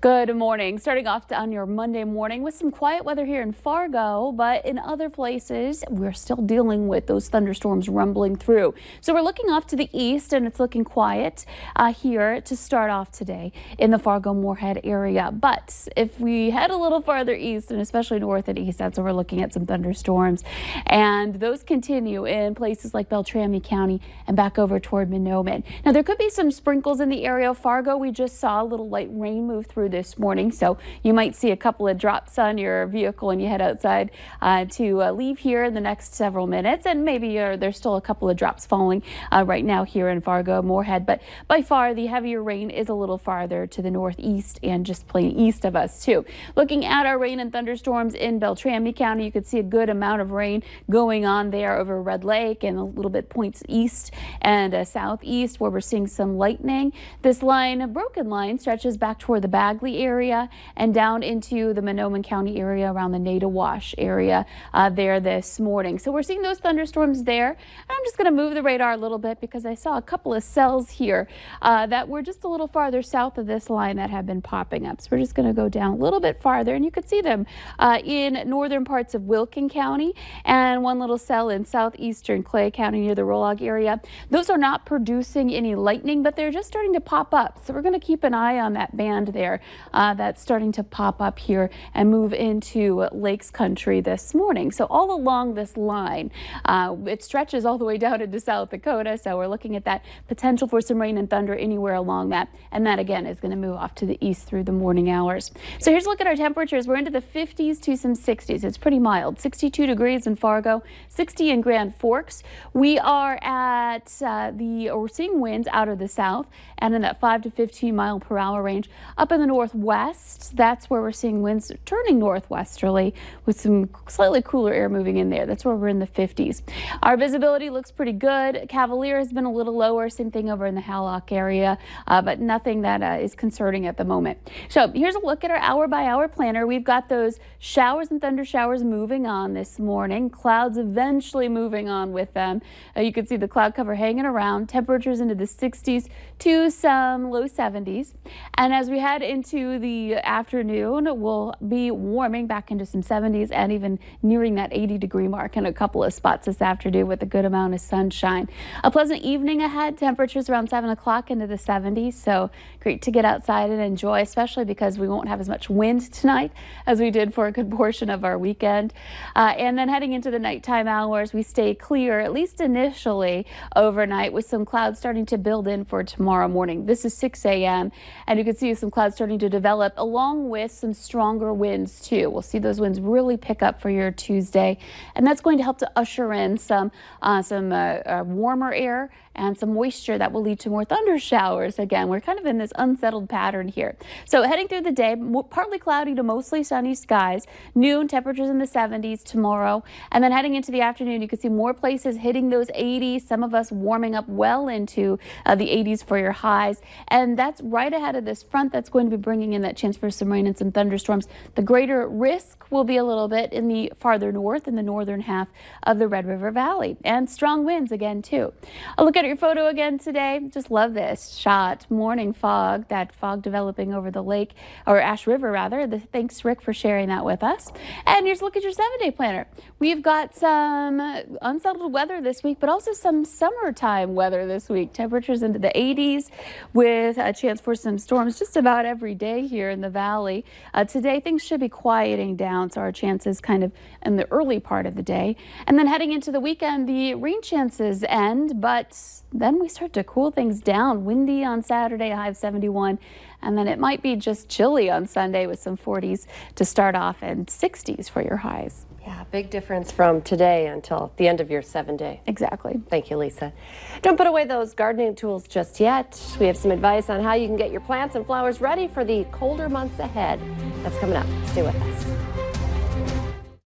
Good morning. Starting off on your Monday morning with some quiet weather here in Fargo, but in other places we're still dealing with those thunderstorms rumbling through. So we're looking off to the east and it's looking quiet here to start off today in the Fargo-Moorhead area. But if we head a little farther east and especially north and east, that's where we're looking at some thunderstorms. And those continue in places like Beltrami County and back over toward Mahnomen. Now there could be some sprinkles in the area of Fargo. We just saw a little light rain move through this morning, so you might see a couple of drops on your vehicle when you head outside to leave here in the next several minutes, and maybe there's still a couple of drops falling right now here in Fargo Moorhead, but by far the heavier rain is a little farther to the northeast and just plain east of us too. Looking at our rain and thunderstorms in Beltrami County, you could see a good amount of rain going on there over Red Lake and a little bit points east and southeast where we're seeing some lightning. This line, a broken line, stretches back toward the Bagley area and down into the Mahnomen County area around the Nada-Wash area there this morning. So we're seeing those thunderstorms there. I'm just going to move the radar a little bit because I saw a couple of cells here that were just a little farther south of this line that have been popping up. So we're just going to go down a little bit farther and you could see them in northern parts of Wilkin County and one little cell in southeastern Clay County near the Rolog area. Those are not producing any lightning, but they're just starting to pop up. So we're going to keep an eye on that band there that's starting to pop up here and move into Lakes Country this morning. So all along this line, it stretches all the way down into South Dakota. So we're looking at that potential for some rain and thunder anywhere along that. And that again is going to move off to the east through the morning hours. So here's a look at our temperatures. We're into the 50s to some 60s. It's pretty mild. 62 degrees in Fargo, 60 in Grand Forks. We are at we're seeing winds out of the south and in that 5 to 15 mile per hour range. Up in the northwest, that's where we're seeing winds turning northwesterly with some slightly cooler air moving in there. That's where we're in the 50s. Our visibility looks pretty good. Cavalier has been a little lower, same thing over in the Hallock area, but nothing that is concerning at the moment. So here's a look at our hour by hour planner. We've got those showers and thunder showers moving on this morning. Clouds eventually moving on with them. You can see the cloud cover hanging around. Temperatures into the 60s to some low 70s. And as we head into the afternoon, we'll be warming back into some 70s and even nearing that 80-degree mark in a couple of spots this afternoon with a good amount of sunshine. A pleasant evening ahead. Temperatures around 7 o'clock into the 70s. So great to get outside and enjoy, especially because we won't have as much wind tonight as we did for a good portion of our weekend. And then heading into the nighttime hours, we stay clear, at least initially overnight, with some clouds starting to build in for tomorrow morning. This is 6 a.m. and you can see some clouds starting to develop along with some stronger winds too. We'll see those winds really pick up for your Tuesday, and that's going to help to usher in some warmer air and some moisture that will lead to more thunder showers. Again, we're kind of in this unsettled pattern here. So heading through the day, partly cloudy to mostly sunny skies. Noon, temperatures in the 70s tomorrow. And then heading into the afternoon, you can see more places hitting those 80s. Some of us warming up well into the 80s for your highs. And that's right ahead of this front that's going to be bringing in that chance for some rain and some thunderstorms. The greater risk will be a little bit in the farther north, in the northern half of the Red River Valley. And strong winds again, too. A look at your photo again today. Just love this shot. Morning fog, that fog developing over the lake, or Ash River rather. Thanks, Rick, for sharing that with us. And here's a look at your 7-day planner. We've got some unsettled weather this week, but also some summertime weather this week. Temperatures into the 80s with a chance for some storms just about every day here in the valley. Today, things should be quieting down, so our chances kind of in the early part of the day. And then heading into the weekend, the rain chances end, but then we start to cool things down. Windy on Saturday, a high of 71. And then it might be just chilly on Sunday with some 40s to start off and 60s for your highs. Yeah, big difference from today until the end of your 7-day. Exactly. Thank you, Lisa. Don't put away those gardening tools just yet. We have some advice on how you can get your plants and flowers ready for the colder months ahead. That's coming up. Stay with us.